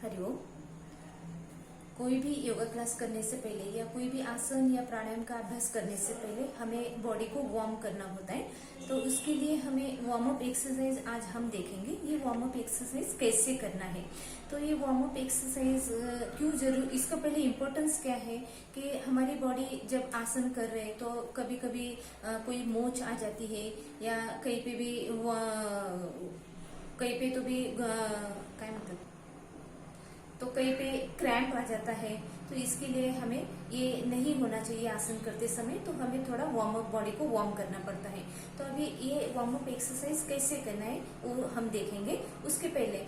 हरिओम। कोई भी योगा क्लास करने से पहले या कोई भी आसन या प्राणायाम का अभ्यास करने से पहले हमें बॉडी को वार्म करना होता है। तो उसके लिए हमें वार्म अप एक्सरसाइज आज हम देखेंगे। ये वार्म अप एक्सरसाइज कैसे करना है, तो ये वार्म अप एक्सरसाइज क्यों जरूर, इसका पहले इम्पोर्टेंस क्या है कि हमारी बॉडी जब आसन कर रहे हैं तो कभी कभी कोई मोच आ जाती है या कहीं पे भी कहीं पे तो भी क्या मतलब तो कहीं पे क्रैम्प आ जाता है। तो इसके लिए हमें ये नहीं होना चाहिए आसन करते समय, तो हमें थोड़ा वार्म अप, बॉडी को वार्म करना पड़ता है। तो अभी ये वार्म अप एक्सरसाइज कैसे करना है वो हम देखेंगे। उसके पहले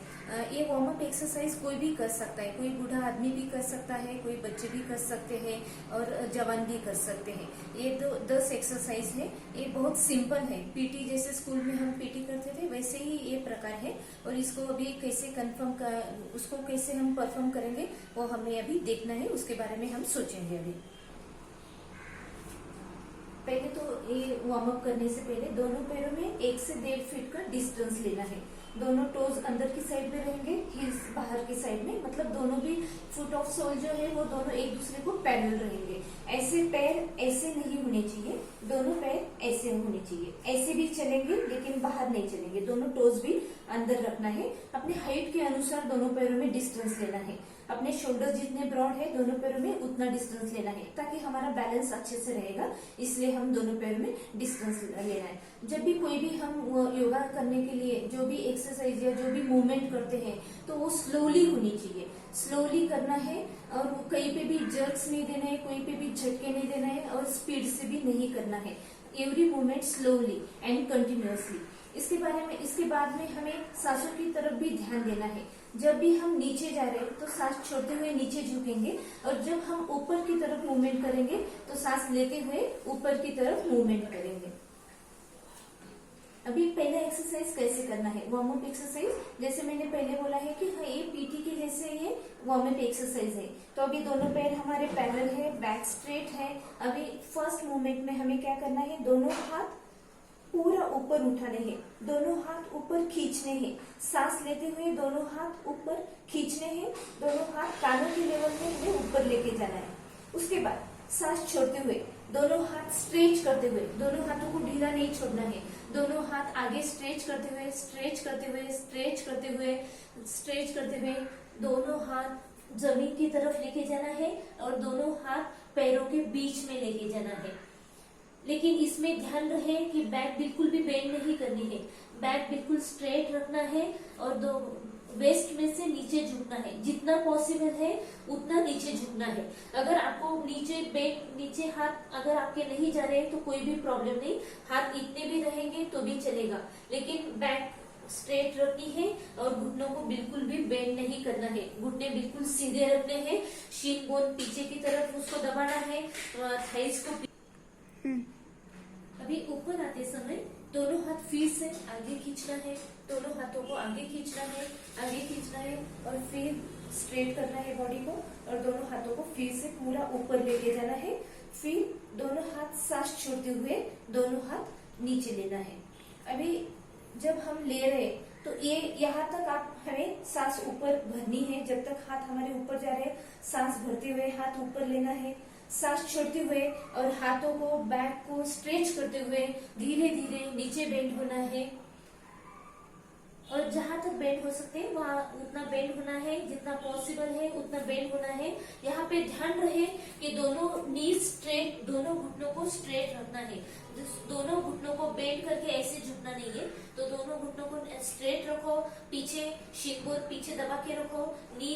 ये वार्म अप एक्सरसाइज कोई भी कर सकता है, कोई बूढ़ा आदमी भी कर सकता है, कोई बच्चे भी कर सकते हैं और जवान भी कर सकते हैं। ये 10 एक्सरसाइज है, ये बहुत सिंपल है। पीटी जैसे स्कूल में हम पीटी करते थे वैसे ही ये प्रकार है। और इसको अभी कैसे उसको कैसे हम परफॉर्म करेंगे वो हमें अभी देखना है, उसके बारे में हम सोचेंगे अभी। पहले तो ये वार्म अप करने से पहले दोनों पैरों में 1 से 1.5 फीट का डिस्टेंस लेना है। दोनों टोज अंदर की साइड में रहेंगे, हील्स बाहर की साइड में, मतलब दोनों भी फुट ऑफ सोल जो है वो दोनों एक दूसरे को पैरेलल रहेंगे। ऐसे पैर ऐसे नहीं होने चाहिए, दोनों पैर ऐसे होने चाहिए। ऐसे भी चलेंगे लेकिन बाहर नहीं चलेंगे, दोनों टोज भी अंदर रखना है। अपने हाइट के अनुसार दोनों पैरों में डिस्टेंस लेना है। अपने शोल्डर जितने ब्रॉड है दोनों पैरों में उतना डिस्टेंस लेना है ताकि हमारा बैलेंस अच्छे से रहेगा, इसलिए हम दोनों पैरों में डिस्टेंस लेना है। जब भी कोई भी हम योगा करने के लिए जो भी एक्सरसाइज या जो भी मूवमेंट करते हैं तो वो स्लोली होनी चाहिए, स्लोली करना है। और कहीं पे भी जर्क्स नहीं देना है, कोई पे भी झटके नहीं देना है और स्पीड से भी नहीं करना है। Every movement slowly and continuously. इसके बाद में हमें सांसों की तरफ भी ध्यान देना है। जब भी हम नीचे जा रहे हैं तो सांस छोड़ते हुए नीचे झुकेंगे, और जब हम ऊपर की तरफ मूवमेंट करेंगे तो सांस लेते हुए ऊपर की तरफ मूवमेंट करेंगे। अभी पहला एक्सरसाइज कैसे करना है, वार्म अप एक्सरसाइज। जैसे मैंने पहले बोला है कि हाँ, ये पीटी के जैसे ये वार्म अप एक्सरसाइज है। तो अभी दोनों पैर हमारे पैरेलल है, बैक स्ट्रेट है। अभी फर्स्ट मूवमेंट में हमें क्या करना है, दोनों हाथ पूरा ऊपर उठाने हैं, दोनों हाथ ऊपर खींचने हैं। सांस लेते हुए दोनों हाथ ऊपर खींचने हैं, दोनों हाथ कानों के लेवल में हमें ऊपर लेके जाना है। उसके बाद सांस छोड़ते हुए दोनों हाथ स्ट्रेच करते हुए, दोनों हाथों को ढीला नहीं छोड़ना है। दोनों हाथ आगे स्ट्रेच करते हुए, स्ट्रेच करते हुए, स्ट्रेच करते हुए, स्ट्रेच करते हुए दोनों हाथ जमीन की तरफ लेके जाना है और दोनों हाथ पैरों के बीच में लेके जाना है। लेकिन इसमें ध्यान रहे कि बैक बिल्कुल भी बेंड नहीं करनी है, बैक बिल्कुल स्ट्रेट रखना है और दो वेस्ट में से नीचे झुकना है। जितना पॉसिबल है उतना नीचे झुकना है। अगर आपको नीचे हाथ अगर आपके नहीं जा रहे हैं तो कोई भी प्रॉब्लम नहीं, हाथ इतने भी रहेंगे तो भी चलेगा, लेकिन बैक स्ट्रेट रखनी है और घुटनों को बिल्कुल भी बेंड नहीं करना है। घुटने बिल्कुल सीधे रखने हैं, शीन बोन पीछे की तरफ उसको दबाना है, थाइस को अभी ऊपर आते समय दोनों हाथ फिर से आगे खींचना है, दोनों हाथों को आगे खींचना है, आगे खींचना है और फिर स्ट्रेट करना है बॉडी को, और दोनों हाथों को फिर से पूरा ऊपर लेके जाना है। फिर दोनों हाथ सांस छोड़ते हुए दोनों हाथ नीचे लेना है। अभी जब हम ले रहे तो ये यहाँ तक आप हमें सांस ऊपर भरनी है, जब तक हाथ हमारे ऊपर जा रहे हैं सांस भरते हुए हाथ ऊपर लेना है। सांस छोड़ते हुए और हाथों को बैक को स्ट्रेच करते हुए धीरे धीरे नीचे बेंड होना है, और जहां तक बेंड हो सकते हैं वहां उतना बेंड होना है, जितना पॉसिबल है उतना बेंड होना है। यहाँ पे ध्यान रहे कि दोनों नी स्ट्रेट, दोनों घुटनों को स्ट्रेट रखना है। दोनों घुटनों को बेंड करके ऐसे झुकना नहीं है, तो दोनों घुटनों को स्ट्रेट रखो, पीछे शिकबोन पीछे दबा के रखो, नी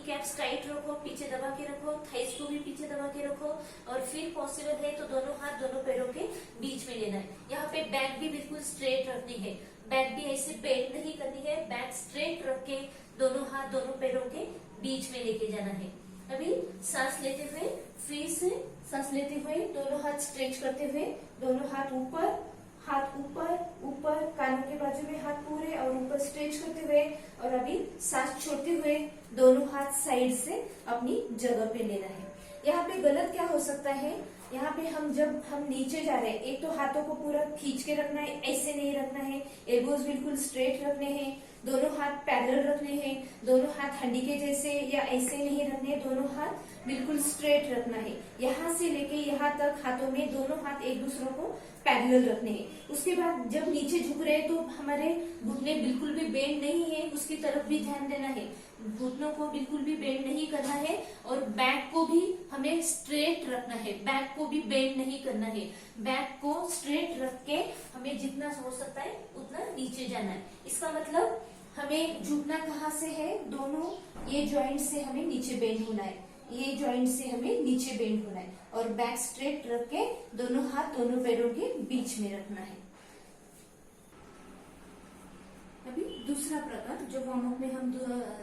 कैप्स टाइट रखो, पीछे दबा के रखो, थाइस को भी पीछे दबा के रखो, और फिर पॉसिबल है तो दोनों हाथ दोनों पैरों के बीच में लेना है। यहाँ पे बैक भी बिल्कुल स्ट्रेट रखनी है, बैक भी ऐसे बेंड नहीं करनी है, बैक स्ट्रेट रख के दोनों हाथ दोनों पैरों के बीच में लेके जाना है। अभी सांस लेते हुए फिर से सांस लेते हुए दोनों हाथ स्ट्रेच करते हुए दोनों हाथ ऊपर ऊपर कानों के बाजू में हाथ पूरे और ऊपर स्ट्रेच करते हुए, और अभी सांस छोड़ते हुए दोनों हाथ साइड से अपनी जगह पे लेना है। यहाँ पे गलत क्या हो सकता है, यहाँ पे जब हम नीचे जा रहे हैं, एक तो हाथों को पूरा खींच के रखना है, ऐसे नहीं रखना है, एल्बोज बिल्कुल स्ट्रेट रखने हैं, दोनों हाथ पैरेलल रखने हैं, दोनों हाथ हंडी के जैसे या ऐसे नहीं रखने, दोनों हाथ बिल्कुल स्ट्रेट रखना है। यहाँ से लेके यहाँ तक हाथों में दोनों हाथ एक दूसरों को पैरेलल रखने हैं। उसके बाद जब नीचे झुक रहे हैं तो हमारे घुटने बिल्कुल भी बेंड नहीं है, उसकी तरफ भी ध्यान देना है। घुटनों को बिल्कुल भी बेंड नहीं करना है और बैक को भी हमें स्ट्रेट रखना है, बैक को भी बेंड नहीं करना है। बैक को स्ट्रेट रख के हमें जितना हो सकता है उतना नीचे जाना है। इसका मतलब हमें झुकना कहाँ से है, दोनों ये जॉइंट से हमें नीचे बेंड होना है, ये जॉइंट से हमें नीचे बेंड होना है और बैक स्ट्रेट रख के दोनों हाथ दोनों पैरों के बीच में रखना है। अभी दूसरा प्रकार जो वार्म अप में हम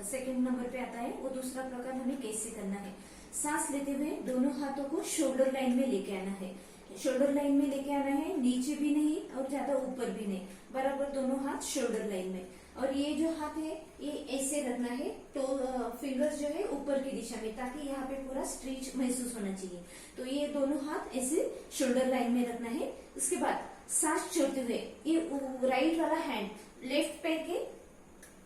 सेकंड नंबर पे आता है, वो दूसरा प्रकार हमें कैसे करना है। सांस लेते हुए दोनों हाथों को शोल्डर लाइन में लेके आना है। शोल्डर लाइन में लेके आना है, नीचे भी नहीं और ज्यादा ऊपर भी नहीं, बराबर दोनों हाथ शोल्डर लाइन में। और ये जो हाथ है ये ऐसे रखना है, तो फिंगर्स जो है ऊपर की दिशा में, ताकि यहाँ पे पूरा स्ट्रेच महसूस होना चाहिए। तो ये दोनों हाथ ऐसे शोल्डर लाइन में रखना है। उसके बाद सांस छोड़ते हुए ये राइट वाला हैंड लेफ्ट पैर के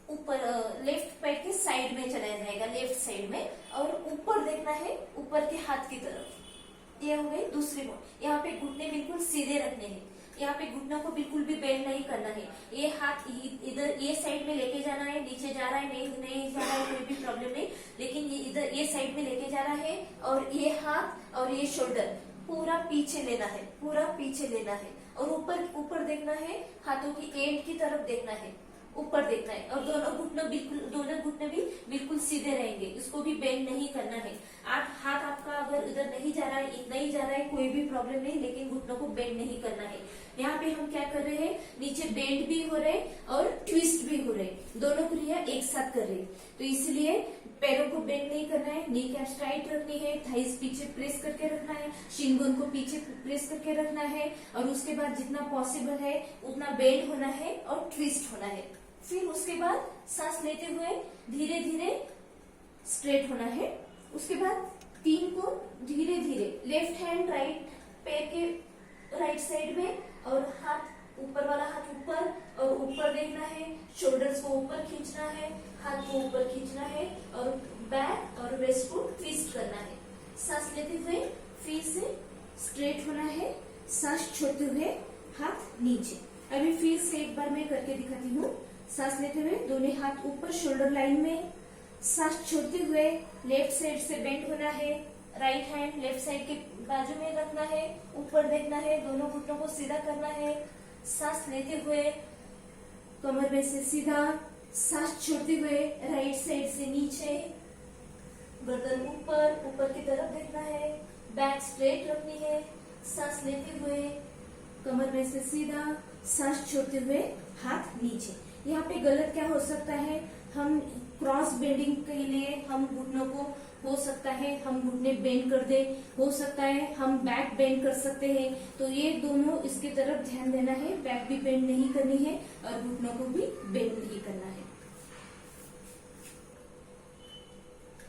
ऊपर, लेफ्ट पैर के साइड में चला जाएगा, लेफ्ट साइड में, और ऊपर देखना है ऊपर के हाथ की तरफ। ये हो गई दूसरी मोड। यहाँ पे घुटने बिल्कुल सीधे रखने हैं, यहाँ पे घुटनों को बिल्कुल भी बेंड नहीं करना है। ये हाथ इधर ये साइड में लेके जाना है, नीचे जा रहा है नहीं जा रहा है कोई भी प्रॉब्लम नहीं, लेकिन ये इधर ये साइड में लेके जाना है। और ये हाथ और ये शोल्डर पूरा पीछे लेना है, पूरा पीछे लेना है और ऊपर देखना है, हाथों की एंड की तरफ देखना है, ऊपर देखना है। और दोनों घुटने भी बिल्कुल सीधे रहेंगे, इसको भी बेंड नहीं करना है। हाथ आपका अगर इधर नहीं जा रहा है, इतना ही जा रहा है, कोई भी प्रॉब्लम नहीं, लेकिन घुटनों को बेंड नहीं करना है। यहाँ पे हम क्या कर रहे हैं, नीचे बेंड भी हो रहे और ट्विस्ट भी हो रहे, दोनों क्रिया एक साथ कर रहे हैं। तो इसलिए पैरों को बेंड नहीं करना है, नी कैप्स टाइट रखनी है, थाइस पीछे प्रेस करके रखना है, शिनबोन को पीछे प्रेस करके रखना है। और उसके बाद जितना पॉसिबल है उतना बेंड होना है और ट्विस्ट होना है। फिर उसके बाद सांस लेते हुए धीरे धीरे स्ट्रेट होना है। उसके बाद तीन को धीरे धीरे लेफ्ट हैंड राइट पैर के राइट साइड में, और हाथ ऊपर वाला हाथ ऊपर और ऊपर देखना है, शोल्डर्स को ऊपर खींचना है, हाथ को ऊपर खींचना है और बैक और वेस्ट को ट्विस्ट करना है। सांस लेते हुए फिर से स्ट्रेट होना है, सांस छोड़ते हुए हाथ नीचे। अभी फिर से एक बार मैं करके दिखाती हूँ। सांस लेते हुए दोनों हाथ ऊपर शोल्डर लाइन में, सांस छोड़ते हुए लेफ्ट साइड से बेंड होना है, राइट हैंड लेफ्ट साइड के बाजू में रखना है, ऊपर देखना है, दोनों घुटनों को सीधा करना है। सांस लेते हुए कमर में से सीधा, सांस छोड़ते हुए राइट साइड से नीचे, गर्दन ऊपर की तरफ देखना है, बैक स्ट्रेट रखनी है। सांस लेते हुए कमर में से सीधा, सांस छोड़ते हुए हाथ नीचे। यहाँ पे गलत क्या हो सकता है, हम क्रॉस बेंडिंग के लिए हम घुटनों को, हो सकता है हम घुटने बेंड कर दे, हो सकता है हम बैक बेंड कर सकते हैं। तो ये दोनों इसकी तरफ ध्यान देना है, बैक भी बेंड नहीं करनी है और घुटनों को भी बेंड नहीं करना है।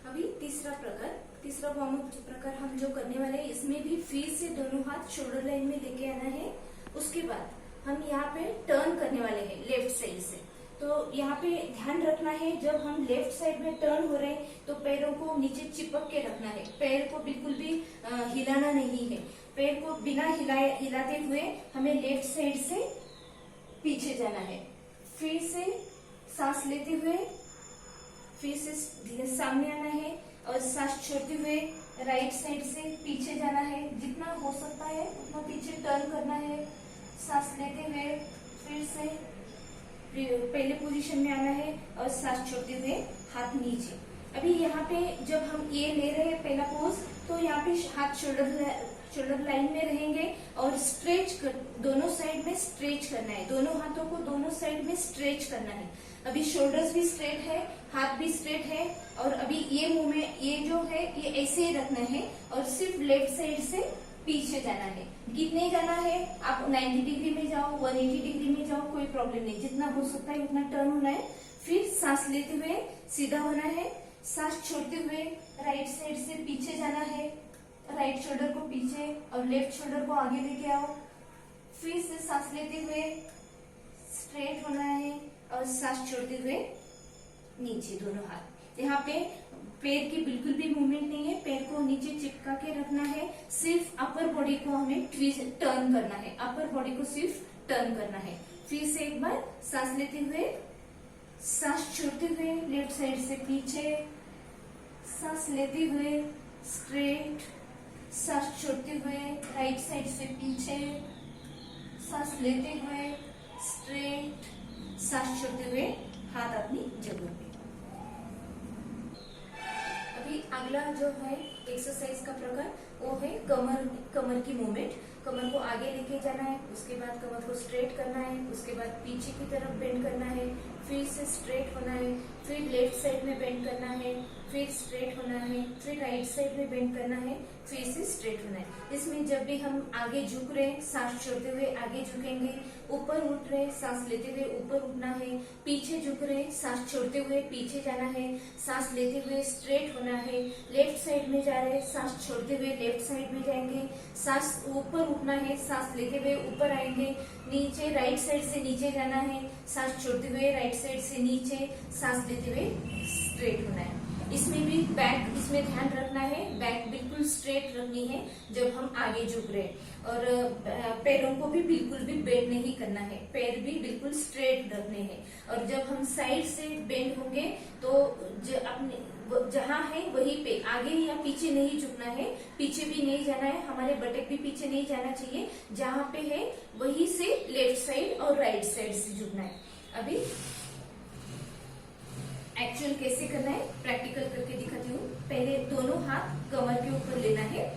अभी तीसरा वार्म अप प्रकार हम जो करने वाले हैं, इसमें भी फिर से दोनों हाथ शोल्डर लाइन में लेके आना है। उसके बाद हम यहाँ पे टर्न करने वाले हैं लेफ्ट साइड से। तो यहाँ पे ध्यान रखना है, जब हम लेफ्ट साइड में टर्न हो रहे हैं तो पैरों को नीचे चिपक के रखना है, पैर को बिल्कुल भी हिलाना नहीं है। पैर को बिना हिलाते हुए हमें लेफ्ट साइड से पीछे जाना है। फिर से सांस लेते हुए फिर से धीरे सामने आना है और सांस छोड़ते हुए राइट साइड से पीछे जाना है, जितना हो सकता है उतना पीछे टर्न करना है। सांस लेते हुए फिर से पहले पोजीशन में आना है और सांस छोड़ते हुए हाथ नीचे। अभी यहाँ पे जब हम ये ले रहे हैं पहला पोज, तो यहाँ पे हाथ शोल्डर लाइन में रहेंगे और दोनों साइड में स्ट्रेच करना है, दोनों हाथों को दोनों साइड में स्ट्रेच करना है। अभी शोल्डर्स भी स्ट्रेट है, हाथ भी स्ट्रेट है, और अभी ये मूवमेंट ये जो है ये ऐसे ही रखना है और सिर्फ लेफ्ट साइड से पीछे जाना है। कितने जाना है, आप 90 डिग्री में जाओ, 180 डिग्री में जाओ, कोई प्रॉब्लम नहीं, जितना हो सकता है उतना टर्न होना है। फिर सांस लेते हुए सीधा होना है, सांस छोड़ते हुए राइट साइड से पीछे जाना है, राइट शोल्डर को पीछे और लेफ्ट शोल्डर को आगे लेके आओ। फिर से सांस लेते हुए स्ट्रेट होना है, और सांस छोड़ते हुए नीचे दोनों हाथ। यहाँ पे पैर की बिल्कुल भी मूवमेंट नहीं है, पैर को नीचे चिपका के रखना है, सिर्फ अपर बॉडी को हमें टर्न करना है, अपर बॉडी को सिर्फ टर्न करना है। फिर से एक बार सांस लेते हुए, सांस छोड़ते हुए लेफ्ट साइड से पीछे, सांस लेते हुए स्ट्रेट, सांस छोड़ते हुए राइट साइड से पीछे, सांस लेते हुए स्ट्रेट, सांस छोड़ते हुए हाथ अपनी जगह पे। अभी अगला जो है एक्सरसाइज का प्रकार वो है कमर की मूवमेंट। कमर को आगे लेके जाना है, उसके बाद कमर को स्ट्रेट करना है, उसके बाद पीछे की तरफ बेंड करना है, फिर से स्ट्रेट होना है, फिर लेफ्ट साइड में बेंड करना है, फिर स्ट्रेट होना है, फिर राइट साइड में बेंड करना है, फिर से स्ट्रेट होना है। इसमें जब भी हम आगे झुक रहे हैं, सांस छोड़ते हुए आगे झुकेंगे, ऊपर उठ रहे, सांस लेते हुए ऊपर उठना है, पीछे झुक रहे, सांस छोड़ते हुए पीछे जाना है, सांस लेते हुए स्ट्रेट होना है, लेफ्ट साइड में जा रहे, सांस छोड़ते हुए लेफ्ट साइड में जाएंगे, सांस ऊपर उठना है, सांस लेते हुए ऊपर आएंगे, नीचे राइट साइड से नीचे जाना है, सांस छोड़ते हुए राइट साइड से नीचे, सांस लेते हुए स्ट्रेट होना है। इसमें भी बैक, इसमें ध्यान रखना है, बैक बिल्कुल स्ट्रेट रखनी है जब हम आगे झुक रहे हैं, और पैरों को भी बिल्कुल भी बेंड नहीं करना है, पैर भी बिल्कुल स्ट्रेट रखने हैं। और जब हम साइड से बेंड होंगे तो अपने जहाँ है वहीं पे, आगे या पीछे नहीं झुकना है, पीछे भी नहीं जाना है, हमारे बटक भी पीछे नहीं जाना चाहिए, जहाँ पे है वहीं से लेफ्ट साइड और राइट साइड से झुकना है। अभी एक्चुअल कैसे करना है प्रैक्टिकल करके दिखाती हूँ। पहले दोनों हाथ कमर के ऊपर लेना है,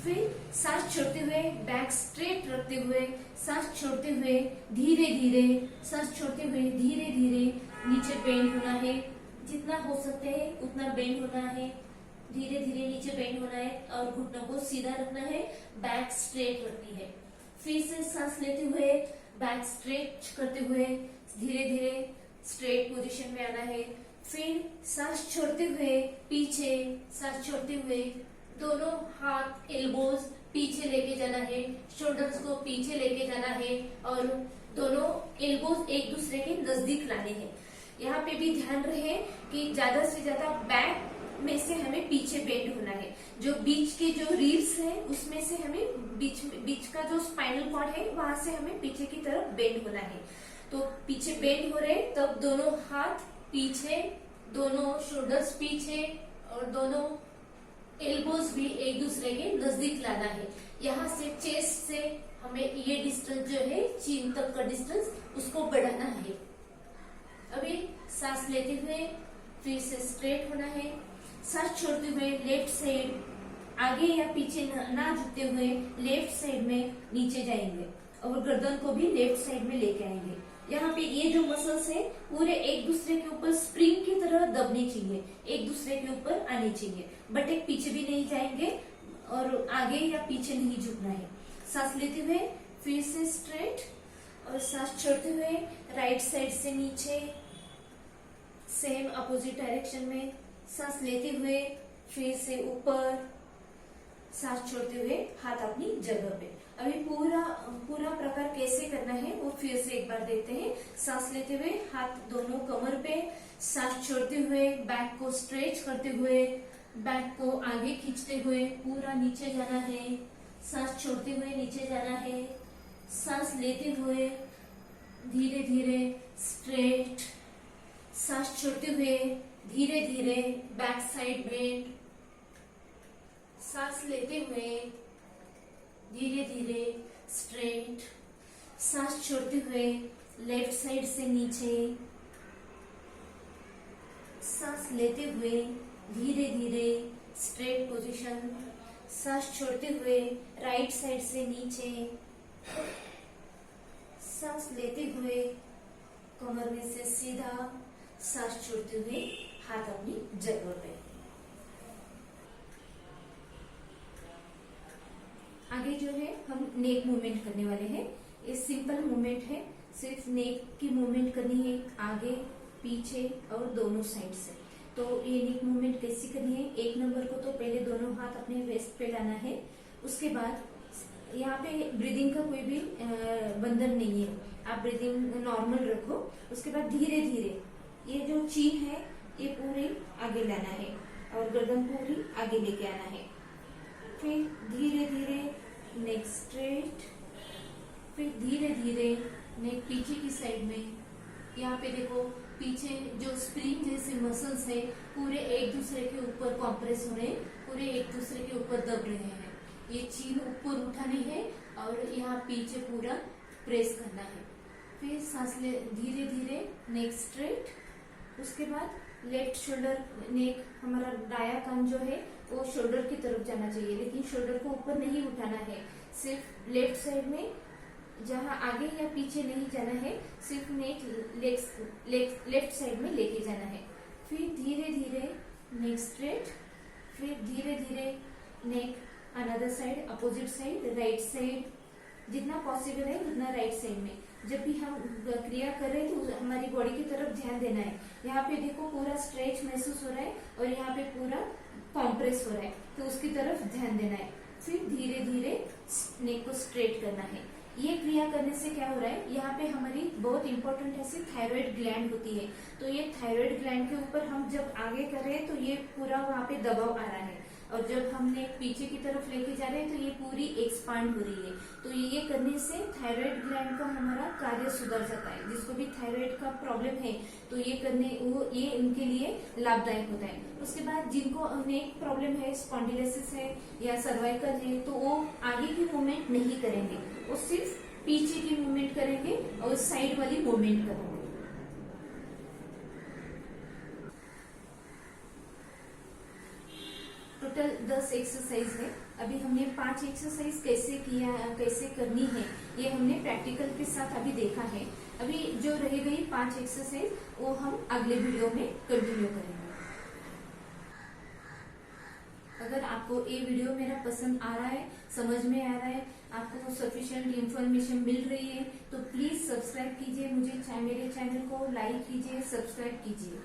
फिर सांस छोड़ते हुए बैक स्ट्रेट रखते हुए, सांस छोड़ते हुए धीरे धीरे, सांस छोड़ते हुए धीरे धीरे नीचे बेंड होना है, जितना हो सकता है उतना बेंड होना है, धीरे धीरे नीचे बेंड होना है, और घुटनों को सीधा रखना है, बैक स्ट्रेट रखनी है। फिर से सांस लेते हुए बैक स्ट्रेट करते हुए धीरे धीरे स्ट्रेट पोजीशन में आना है, फिर सांस छोड़ते हुए पीछे, सांस छोड़ते हुए दोनों हाथ एल्बोज पीछे लेके जाना है, शोल्डर्स को पीछे लेके जाना है, और दोनों एल्बोज एक दूसरे के नजदीक लाने हैं। यहाँ पे भी ध्यान रहे कि ज्यादा से ज्यादा बैक में से हमें पीछे बेंड होना है, जो बीच के जो रीब्स है उसमें से हमें बीच का जो स्पाइनल कॉर्ड है वहां से हमें पीछे की तरफ बेंड होना है। तो पीछे बेंड हो रहे, तब दोनों हाथ पीछे, दोनों शोल्डर्स पीछे, और दोनों एल्बोज भी एक दूसरे के नजदीक लाना है। यहाँ से चेस्ट से हमें ये डिस्टेंस जो है चीन तक का डिस्टेंस उसको बढ़ाना है। अभी सांस लेते हुए फिर से स्ट्रेट होना है, सांस छोड़ते हुए लेफ्ट साइड आगे या पीछे ना झुकते हुए लेफ्ट साइड में नीचे जाएंगे, और गर्दन को भी लेफ्ट साइड में लेके आएंगे। यहाँ पे ये जो मसल्स है पूरे एक दूसरे के ऊपर स्प्रिंग की तरह दबने चाहिए, एक दूसरे के ऊपर आने चाहिए, बट एक पीछे भी नहीं जाएंगे और आगे या पीछे नहीं झुकना है। सांस लेते हुए फिर से स्ट्रेट, और सांस छोड़ते हुए राइट साइड से नीचे, सेम अपोजिट डायरेक्शन में, सांस लेते हुए फिर से ऊपर, सांस छोड़ते हुए हाथ अपनी जगह पे। अभी पूरा प्रकार कैसे करना है वो फिर से एक बार देखते हैं। सांस लेते हुए हाथ दोनों कमर पे, सांस छोड़ते हुए बैक को स्ट्रेच करते हुए, बैक को आगे खींचते हुए पूरा नीचे जाना है, सांस छोड़ते हुए नीचे जाना है, सांस लेते हुए धीरे धीरे स्ट्रेट, सांस छोड़ते हुए धीरे धीरे बैक साइड बेंड, सांस लेते हुए धीरे धीरे स्ट्रेट, सांस छोड़ते हुए लेफ्ट साइड से नीचे, सांस लेते हुए धीरे धीरे स्ट्रेट पोजीशन, सांस छोड़ते हुए राइट साइड से नीचे, सांस लेते हुए कमर में से सीधा, सांस छोड़ते हुए हाथ अपनी जगह पे। आगे जो है हम नेक मूवमेंट करने वाले हैं। ये सिंपल मूवमेंट है, सिर्फ नेक की मूवमेंट करनी है, आगे पीछे और दोनों साइड से। तो ये नेक मूवमेंट कैसी करनी है, एक नंबर को तो पहले दोनों हाथ अपने वेस्ट पे लाना है, उसके बाद यहाँ पे ब्रीदिंग का कोई भी बंधन नहीं है, आप ब्रीदिंग नॉर्मल रखो। उसके बाद धीरे धीरे ये जो चीन है ये पूरी आगे लाना है और गर्दन पूरी आगे लेके आना है। फिर धीरे धीरे नेक स्ट्रेट, फिर धीरे धीरे नेक पीछे की साइड में। यहाँ पे देखो पीछे जो स्प्रिंग जैसे मसल्स है पूरे एक दूसरे के ऊपर कॉम्प्रेस हो रहे हैं, पूरे एक दूसरे के ऊपर दब रहे हैं। ये चीन ऊपर उठानी है और यहाँ पीछे पूरा प्रेस करना है। फिर सांस ले धीरे धीरे, नेक स्ट्रेट। उसके बाद लेफ्ट शोल्डर, नेक हमारा दाया कान जो है वो शोल्डर की तरफ जाना चाहिए, लेकिन शोल्डर को ऊपर नहीं उठाना है, सिर्फ लेफ्ट साइड में, जहाँ आगे या पीछे नहीं जाना है, सिर्फ नेक लेफ्ट साइड में लेके जाना है। फिर धीरे धीरे नेक स्ट्रेट, फिर धीरे धीरे neck another side, opposite side, right side, जितना पॉसिबल है उतना राइट साइड में। जब भी हम क्रिया कर रहे हैं तो हमारी बॉडी की तरफ ध्यान देना है। यहाँ पे देखो पूरा स्ट्रेच महसूस हो रहा है और यहाँ पे पूरा कॉम्प्रेस हो रहा है, तो उसकी तरफ ध्यान देना है। फिर धीरे धीरे नेक को स्ट्रेट करना है। ये क्रिया करने से क्या हो रहा है, यहाँ पे हमारी बहुत इंपॉर्टेंट ऐसी थायराइड ग्लैंड होती है, तो ये थायराइड ग्लैंड के ऊपर हम जब आगे कर रहे हैं तो ये पूरा वहाँ पे दबाव आ रहा है, और जब हमने पीछे की तरफ लेके जा रहे हैं तो ये पूरी एक्सपांड हो रही है। तो ये करने से थायराइड ग्लैंड का हमारा कार्य सुधर जाता है। जिसको भी थायराइड का प्रॉब्लम है तो ये करने ये उनके लिए लाभदायक होता है। उसके बाद जिनको अनेक प्रॉब्लम है, स्पॉन्डिलोसिस है या सर्वाइकल है, तो वो आगे की मूवमेंट नहीं करेंगे, वो सिर्फ पीछे की मूवमेंट करेंगे और साइड वाली मूवमेंट करेंगे। टोटल 10 एक्सरसाइज है। अभी हमने 5 एक्सरसाइज कैसे करनी है ये हमने प्रैक्टिकल के साथ अभी देखा है। अभी जो रह गई 5 एक्सरसाइज वो हम अगले वीडियो में कंटिन्यू करेंगे। अगर आपको ये वीडियो मेरा पसंद आ रहा है, समझ में आ रहा है, आपको सफिशिएंट इंफॉर्मेशन मिल रही है, तो प्लीज सब्सक्राइब कीजिए मुझे, मेरे चैनल को लाइक कीजिए, सब्सक्राइब कीजिए।